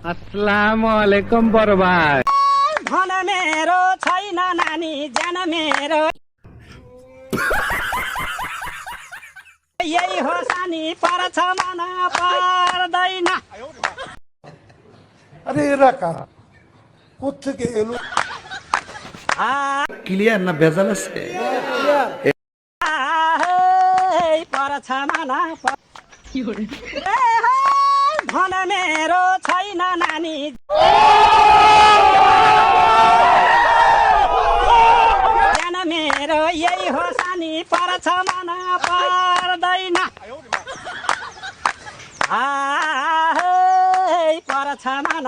अस्सलामुअलैकुम बरबाद धन मेरो छैन नानी जान मेरो यही हो सानी पर्छ मन पर्दैन अरे रका कुत्ते एलु क्लियर न बेजलस पर्छ मन धन मेरो छैन नानी जान मेरो यही हो सानी पर्छ मन पर्दैन पर्छ मन